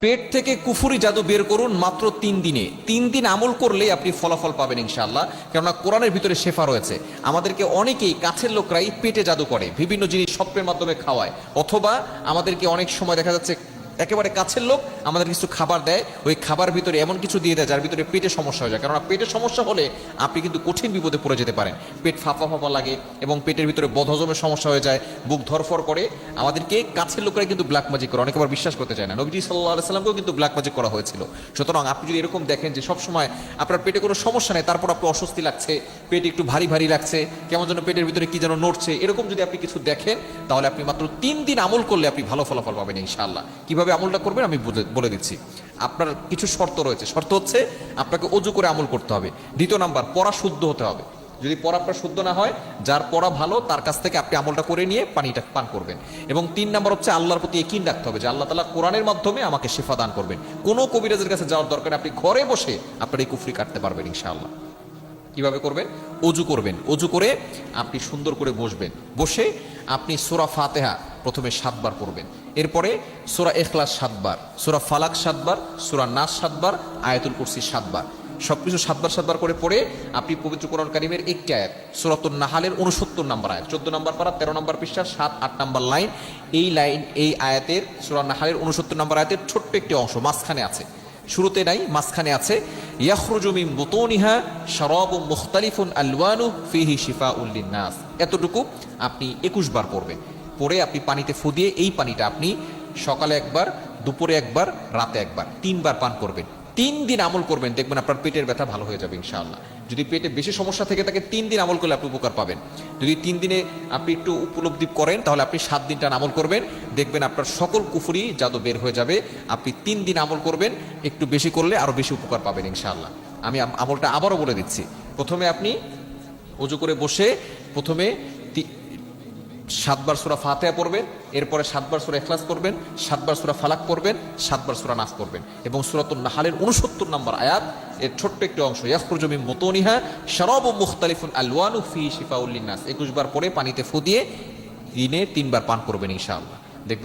পেট থেকে কুফুরি জাদু বের করুন মাত্র 3 দিনে। 3 দিন আমল করলেই আপনি ফলাফল পাবেন ইনশাআল্লাহ। কেননা কোরআনের ভিতরে শেফা রয়েছে। আমাদেরকে অনেকেই কাছের লোকরাই পেটে জাদু করে, বিভিন্ন জিনিস স্বপ্নের মাধ্যমে খাওয়ায়, অথবা আমাদেরকে অনেক সময় দেখা যাচ্ছে একেবারে কাছের লোক আমাদের কিছু খাবার দেয়, ওই খাবার ভিতরে এমন কিছু দিয়ে দেয় যার ভিতরে পেটে সমস্যা হয়ে যায়। কেননা পেটের সমস্যা হলে আপনি কিন্তু কঠিন বিপদে পড়ে যেতে পারেন। পেট ফাঁপা ফাঁপা লাগে এবং পেটের ভিতরে বদহজমের সমস্যা হয়ে যায়, বুক ধরফর করে। আমাদেরকে কাছের লোকরা কিন্তু ব্ল্যাক ম্যাজিক করে, অনেকে আবার বিশ্বাস করতে চায় না। নবীজি সাল্লাল্লাহু আলাইহি সাল্লামকেও কিন্তু ব্ল্যাক ম্যাজিক করা হয়েছিল। সুতরাং আপনি যদি এরকম দেখেন যে সবসময় আপনার পেটে কোনো সমস্যা নেই, তারপর আপনি অস্বস্তি লাগছে, পেট একটু ভারী ভারী লাগছে, কেমন যেন পেটের ভিতরে কি যেন নড়ছে, এরকম যদি আপনি কিছু দেখেন, তাহলে আপনি মাত্র 3 দিন আমল করলে আপনি ভালো ফলাফল পাবেন ইনশাআল্লাহ। কিভাবে আমলটা করবেন আমি বলে দিচ্ছি। আপনার কিছু শর্ত রয়েছে। শর্ত হচ্ছে আপনাকে ওযু করে আমল করতে হবে। দ্বিতীয় নাম্বার, পড়া শুদ্ধ হতে হবে। যদি পড়া আপনার শুদ্ধ না হয়, যার পড়া ভালো তার কাছ থেকে আপনি আমলটা করে নিয়ে পানিটা পান করবেন। এবং 3 নাম্বার হচ্ছে আল্লাহর প্রতি ইয়াকিন রাখতে হবে যে আল্লাহ তাআলা কোরআনের মাধ্যমে আমাকে শিফা দান করবেন। কোনো কবিরাজের কাছে যাওয়ার দরকার নেই, আপনি ঘরে বসে আপনার এই কুফরি কাটতে পারবেন ইনশাআল্লাহ। কিভাবে করবেন? ওযু করবেন। ওযু করে আপনি সুন্দর করে বসবেন। বসে আপনি সূরা ফাতিহা প্রথমে 7 বার পড়বেন, এরপরে সূরা ইখলাস 7 বার, সূরা ফালাক 7 বার, সূরা নাস 7 বার, আয়াতুল কুরসি 7 বার। সবকিছু 7 বার 7 বার করে পড়ে আপনি পবিত্র কোরআন কারীমের একটি আয়াত, সূরাতুন নাহালের 69 নম্বর আয়াত, 14 নম্বর পারা, 13 নম্বর পৃষ্ঠা, 7-8 নম্বর লাইন, এই আয়াতের সূরা নাহালের 69 নম্বর আয়াতের ছোট্ট একটি অংশ মাঝখানে আছে, শুরুতে নাই, মাঝখানে আছে, ইয়াখরুজু মিন বুতুনিহা শারাবুম মুখতালিফুন আলওয়ানু ফিহি শিফাউল লিন্নাস। এতটুকু আপনি 21 বার পড়বেন। পরে আপনি পানিতে ফু দিয়ে এই পানিটা আপনি সকালে একবার, দুপুরে একবার, রাতে একবার, 3 বার পান করবেন। 3 দিন আমল করবেন, দেখবেন আপনার পেটের ব্যথা ভালো হয়ে যাবে ইনশাআল্লাহ। যদি পেটে বেশি সমস্যা থেকে থাকে 3 দিন আমল করলে আপনি উপকার পাবেন। যদি 3 দিনে আপনি একটু উপলব্ধি করেন, তাহলে আপনি 7 দিনটা আমল করবেন, দেখবেন আপনার সকল কুফরি জাদু বের হয়ে যাবে। আপনি 3 দিন আমল করবেন, একটু বেশি করলে আরো বেশি উপকার পাবেন ইনশাআল্লাহ। আমি আমলটা আবারও বলে দিচ্ছি। প্রথমে আপনি ওযু করে বসে প্রথমে 7 বার সূরা ফাতিহা পড়বেন, এরপরে 7 বার সূরা ইখলাস পড়বেন, 7 বার সূরা ফালাক পড়বেন, 7 বার সূরা নাস পড়বেন, এবং সূরাতুন নাহালের 69 নম্বর আয়াত এর ছোট্ট একটি অংশ, ইয়াখরুজু মিন বুতুনিহা শারাবুম মুখতালিফুন আলওয়ানু ফিহি শিফাউল লিন্নাস, 21 বার পরে পানিতে ফু দিয়ে দিনে 3 বার পান করবেন ইনশাআল্লাহ।